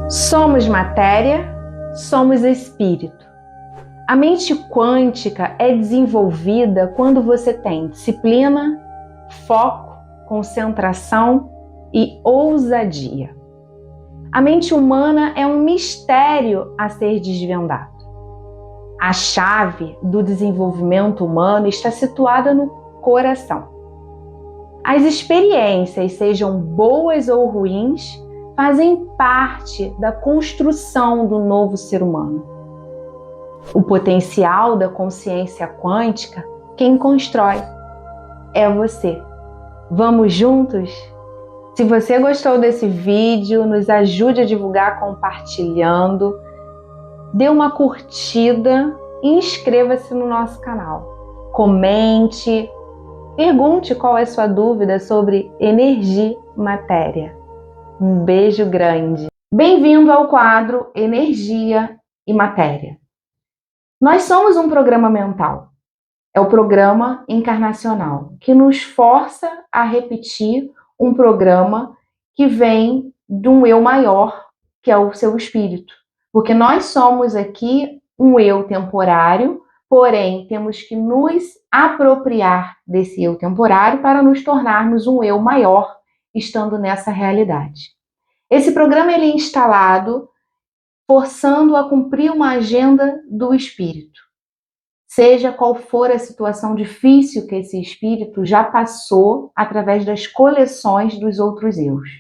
Somos matéria, somos espírito. A mente quântica é desenvolvida quando você tem disciplina, foco, concentração e ousadia. A mente humana é um mistério a ser desvendado. A chave do desenvolvimento humano está situada no coração. As experiências, sejam boas ou ruins, fazem parte da construção do novo ser humano. O potencial da consciência quântica, quem constrói é você. Vamos juntos? Se você gostou desse vídeo, nos ajude a divulgar compartilhando, dê uma curtida e inscreva-se no nosso canal. Comente, pergunte qual é a sua dúvida sobre energia e matéria. Um beijo grande. Bem-vindo ao quadro Energia e Matéria. Nós somos um programa mental. É o programa encarnacional que nos força a repetir um programa que vem de um eu maior, que é o seu espírito. Porque nós somos aqui um eu temporário, porém temos que nos apropriar desse eu temporário para nos tornarmos um eu maior, estando nessa realidade. Esse programa ele é instalado forçando a cumprir uma agenda do espírito. Seja qual for a situação difícil que esse espírito já passou através das coleções dos outros eus.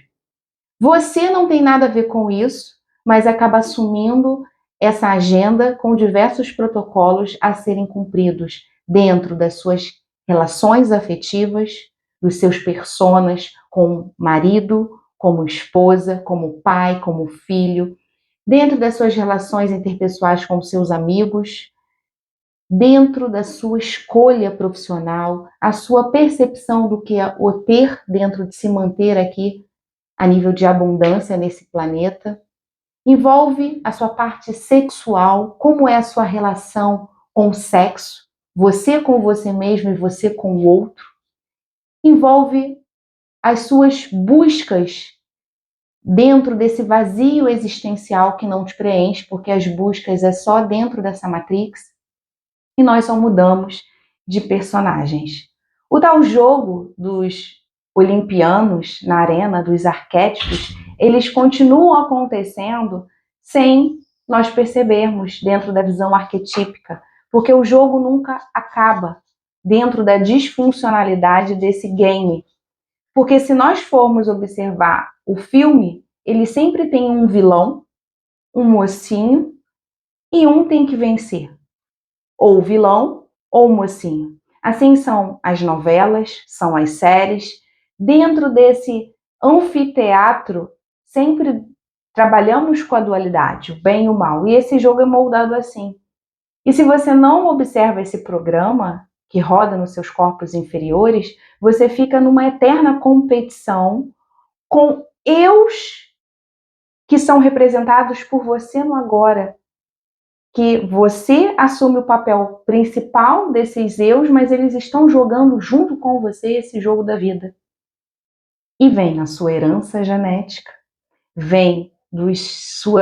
Você não tem nada a ver com isso, mas acaba assumindo essa agenda com diversos protocolos a serem cumpridos dentro das suas relações afetivas, dos seus personas como marido, como esposa, como pai, como filho, dentro das suas relações interpessoais com seus amigos, dentro da sua escolha profissional, a sua percepção do que é o ter dentro de se manter aqui a nível de abundância nesse planeta. Envolve a sua parte sexual, como é a sua relação com o sexo, você com você mesmo e você com o outro. Envolve as suas buscas dentro desse vazio existencial que não te preenche, porque as buscas é só dentro dessa matrix. E nós só mudamos de personagens. O tal jogo dos olimpianos na arena, dos arquétipos, eles continuam acontecendo sem nós percebermos dentro da visão arquetípica, porque o jogo nunca acaba dentro da disfuncionalidade desse game. Porque se nós formos observar o filme, ele sempre tem um vilão, um mocinho, e um tem que vencer. Ou o vilão, ou o mocinho. Assim são as novelas, são as séries. Dentro desse anfiteatro, sempre trabalhamos com a dualidade, o bem e o mal. E esse jogo é moldado assim. E se você não observa esse programa, que roda nos seus corpos inferiores, você fica numa eterna competição com eus que são representados por você no agora. Que você assume o papel principal desses eus, mas eles estão jogando junto com você esse jogo da vida. E vem na sua herança genética, vem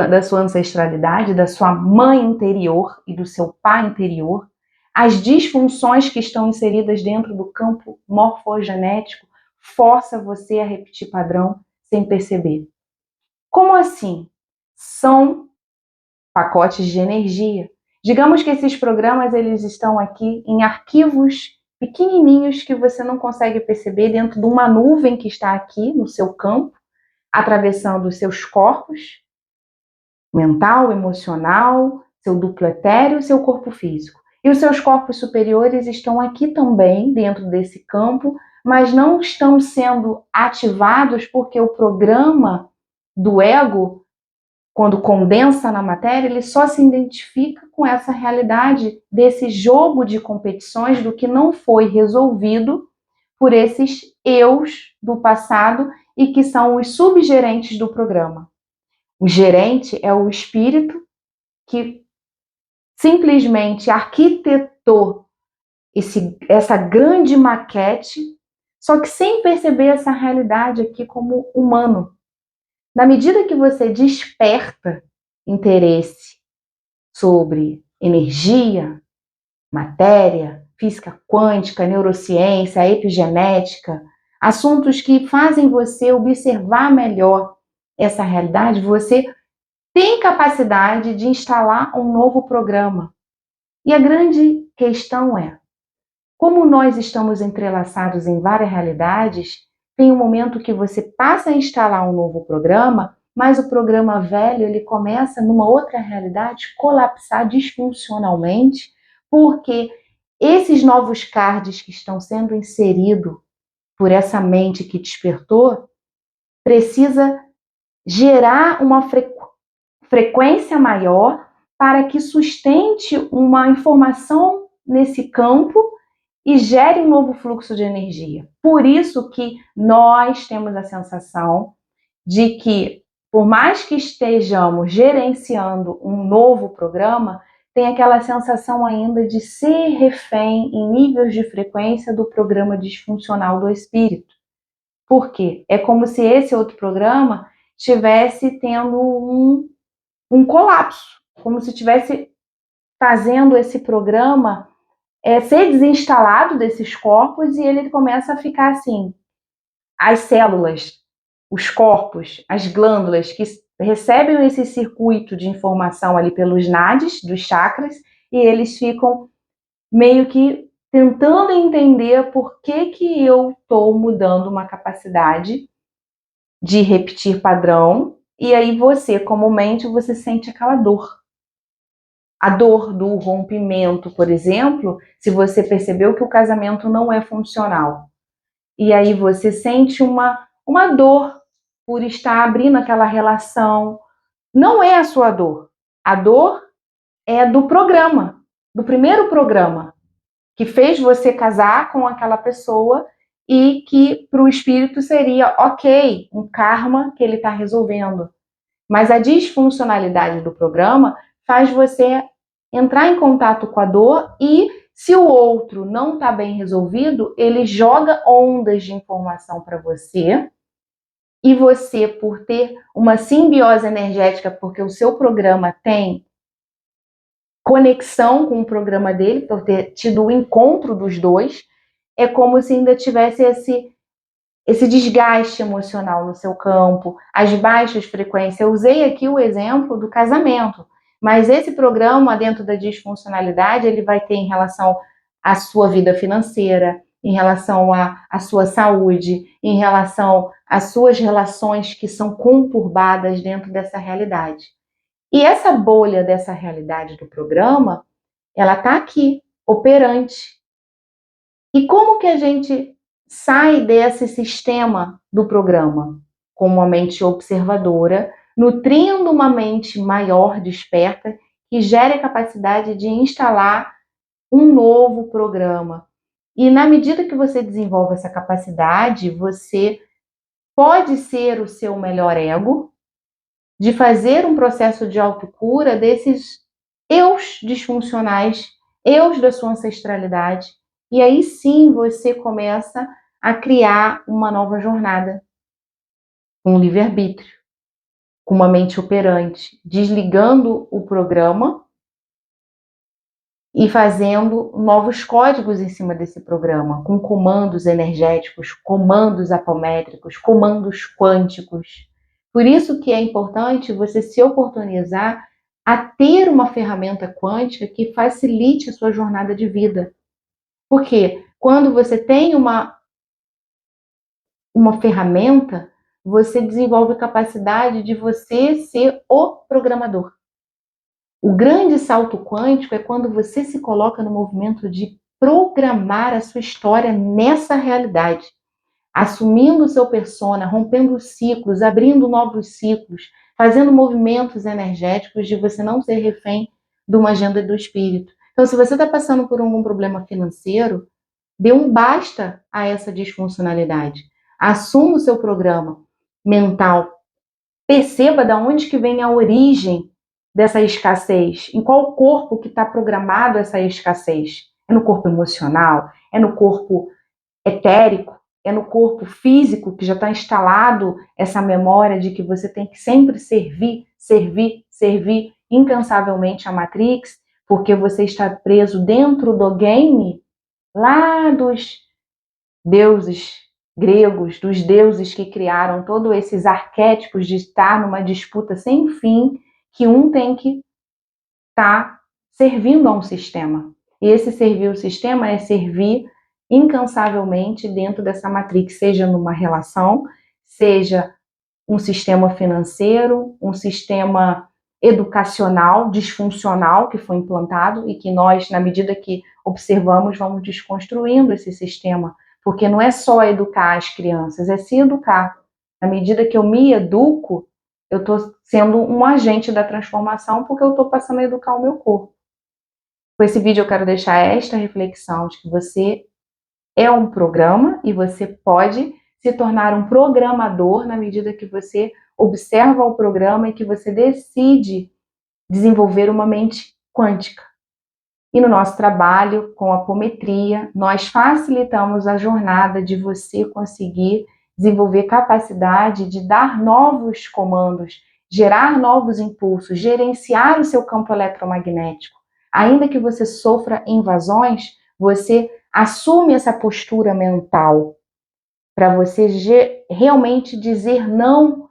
da sua ancestralidade, da sua mãe interior e do seu pai interior, as disfunções que estão inseridas dentro do campo morfogenético força você a repetir padrão sem perceber. Como assim? São pacotes de energia. Digamos que esses programas eles estão aqui em arquivos pequenininhos que você não consegue perceber dentro de uma nuvem que está aqui no seu campo, atravessando os seus corpos, mental, emocional, seu duplo etéreo, seu corpo físico. E os seus corpos superiores estão aqui também, dentro desse campo, mas não estão sendo ativados porque o programa do ego, quando condensa na matéria, ele só se identifica com essa realidade desse jogo de competições do que não foi resolvido por esses eus do passado e que são os subgerentes do programa. O gerente é o espírito que simplesmente arquitetou essa grande maquete, só que sem perceber essa realidade aqui como humano. Na medida que você desperta interesse sobre energia, matéria, física quântica, neurociência, epigenética, assuntos que fazem você observar melhor essa realidade, você tem capacidade de instalar um novo programa. E a grande questão é, como nós estamos entrelaçados em várias realidades, tem um momento que você passa a instalar um novo programa, mas o programa velho ele começa numa outra realidade colapsar disfuncionalmente, porque esses novos cards que estão sendo inseridos por essa mente que despertou precisa gerar uma frequência maior para que sustente uma informação nesse campo e gere um novo fluxo de energia. Por isso que nós temos a sensação de que, por mais que estejamos gerenciando um novo programa, tem aquela sensação ainda de ser refém em níveis de frequência do programa disfuncional do espírito. Por quê? É como se esse outro programa estivesse tendo um colapso, como se estivesse fazendo esse programa ser desinstalado desses corpos e ele começa a ficar assim, as células, os corpos, as glândulas que recebem esse circuito de informação ali pelos nadis, dos chakras, e eles ficam meio que tentando entender por que eu estou mudando uma capacidade de repetir padrão, e aí você, como mente, você sente aquela dor. A dor do rompimento, por exemplo, se você percebeu que o casamento não é funcional. E aí você sente uma dor por estar abrindo aquela relação. Não é a sua dor. A dor é do programa, do primeiro programa, que fez você casar com aquela pessoa e que para o espírito seria ok, um karma que ele está resolvendo. Mas a disfuncionalidade do programa faz você entrar em contato com a dor e, se o outro não está bem resolvido, ele joga ondas de informação para você e você, por ter uma simbiose energética, porque o seu programa tem conexão com o programa dele, por ter tido o encontro dos dois, é como se ainda tivesse esse desgaste emocional no seu campo, as baixas frequências. Eu usei aqui o exemplo do casamento, mas esse programa, dentro da disfuncionalidade, ele vai ter em relação à sua vida financeira, em relação à sua saúde, em relação às suas relações que são conturbadas dentro dessa realidade. E essa bolha dessa realidade do programa, ela está aqui, operante. E como que a gente sai desse sistema do programa? Com uma mente observadora, nutrindo uma mente maior, desperta, que gere a capacidade de instalar um novo programa. E na medida que você desenvolve essa capacidade, você pode ser o seu melhor ego, de fazer um processo de autocura desses eus disfuncionais, eus da sua ancestralidade, e aí sim você começa a criar uma nova jornada, com livre-arbítrio, com uma mente operante, desligando o programa e fazendo novos códigos em cima desse programa, com comandos energéticos, comandos apométricos, comandos quânticos. Por isso que é importante você se oportunizar a ter uma ferramenta quântica que facilite a sua jornada de vida. Porque quando você tem uma ferramenta, você desenvolve a capacidade de você ser o programador. O grande salto quântico é quando você se coloca no movimento de programar a sua história nessa realidade, assumindo o seu persona, rompendo ciclos, abrindo novos ciclos, fazendo movimentos energéticos de você não ser refém de uma agenda do espírito. Então, se você está passando por algum problema financeiro, dê um basta a essa disfuncionalidade. Assuma o seu programa mental. Perceba de onde que vem a origem dessa escassez. Em qual corpo que está programado essa escassez? É no corpo emocional? É no corpo etérico? é no corpo físico que já está instalado essa memória de que você tem que sempre servir, servir, servir incansavelmente a Matrix, porque você está preso dentro do game lá dos deuses gregos, dos deuses que criaram todos esses arquétipos de estar numa disputa sem fim, que um tem que estar servindo a um sistema. E esse servir o sistema é servir incansavelmente dentro dessa matrix, seja numa relação, seja um sistema financeiro, um sistema educacional disfuncional que foi implantado e que nós, na medida que observamos, vamos desconstruindo esse sistema, porque não é só educar as crianças, é se educar. Na medida que eu me educo, eu estou sendo um agente da transformação, porque eu estou passando a educar o meu corpo. Com esse vídeo eu quero deixar esta reflexão de que você é um programa e você pode se tornar um programador na medida que você observa o programa e que você decide desenvolver uma mente quântica. E no nosso trabalho com a apometria, nós facilitamos a jornada de você conseguir desenvolver capacidade de dar novos comandos, gerar novos impulsos, gerenciar o seu campo eletromagnético. Ainda que você sofra invasões, você assume essa postura mental para você realmente dizer não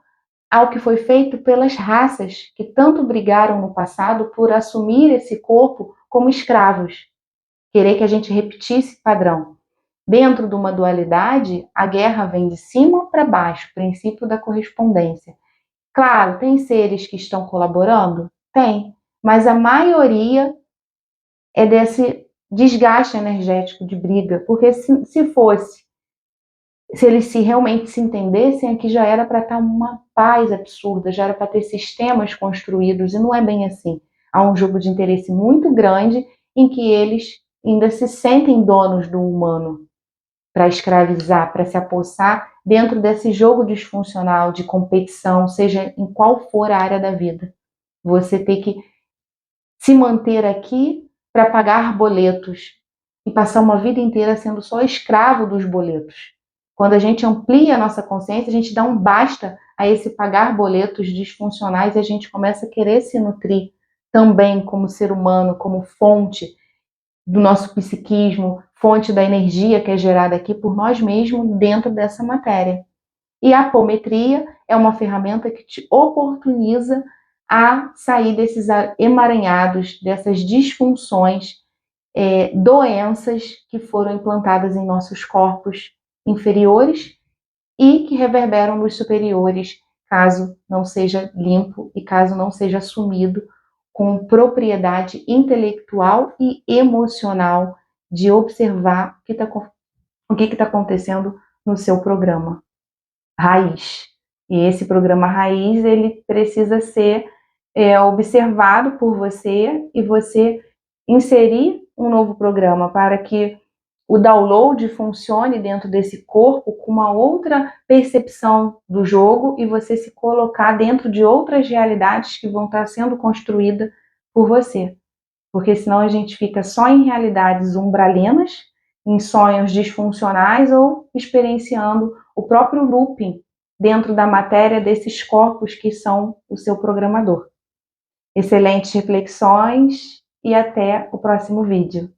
ao que foi feito pelas raças que tanto brigaram no passado por assumir esse corpo como escravos. Querer que a gente repetisse padrão. Dentro de uma dualidade, a guerra vem de cima para baixo, princípio da correspondência. Claro, tem seres que estão colaborando? Tem, mas a maioria é desse desgaste energético de briga, porque se eles realmente se entendessem, aqui já era para estar uma paz absurda, já era para ter sistemas construídos, e não é bem assim. Há um jogo de interesse muito grande em que eles ainda se sentem donos do humano para escravizar, para se apossar dentro desse jogo disfuncional de competição, seja em qual for a área da vida. Você tem que se manter aqui para pagar boletos e passar uma vida inteira sendo só escravo dos boletos. Quando a gente amplia a nossa consciência, a gente dá um basta a esse pagar boletos disfuncionais e a gente começa a querer se nutrir também como ser humano, como fonte do nosso psiquismo, fonte da energia que é gerada aqui por nós mesmos dentro dessa matéria. E a apometria é uma ferramenta que te oportuniza a sair desses emaranhados, dessas disfunções, doenças que foram implantadas em nossos corpos inferiores e que reverberam nos superiores, caso não seja limpo e caso não seja assumido com propriedade intelectual e emocional de observar o que está acontecendo no seu programa raiz. E esse programa raiz, ele precisa ser observado por você e você inserir um novo programa para que o download funcione dentro desse corpo com uma outra percepção do jogo e você se colocar dentro de outras realidades que vão estar sendo construídas por você. Porque senão a gente fica só em realidades umbralinas, em sonhos disfuncionais ou experienciando o próprio looping dentro da matéria desses corpos que são o seu programador. Excelentes reflexões e até o próximo vídeo.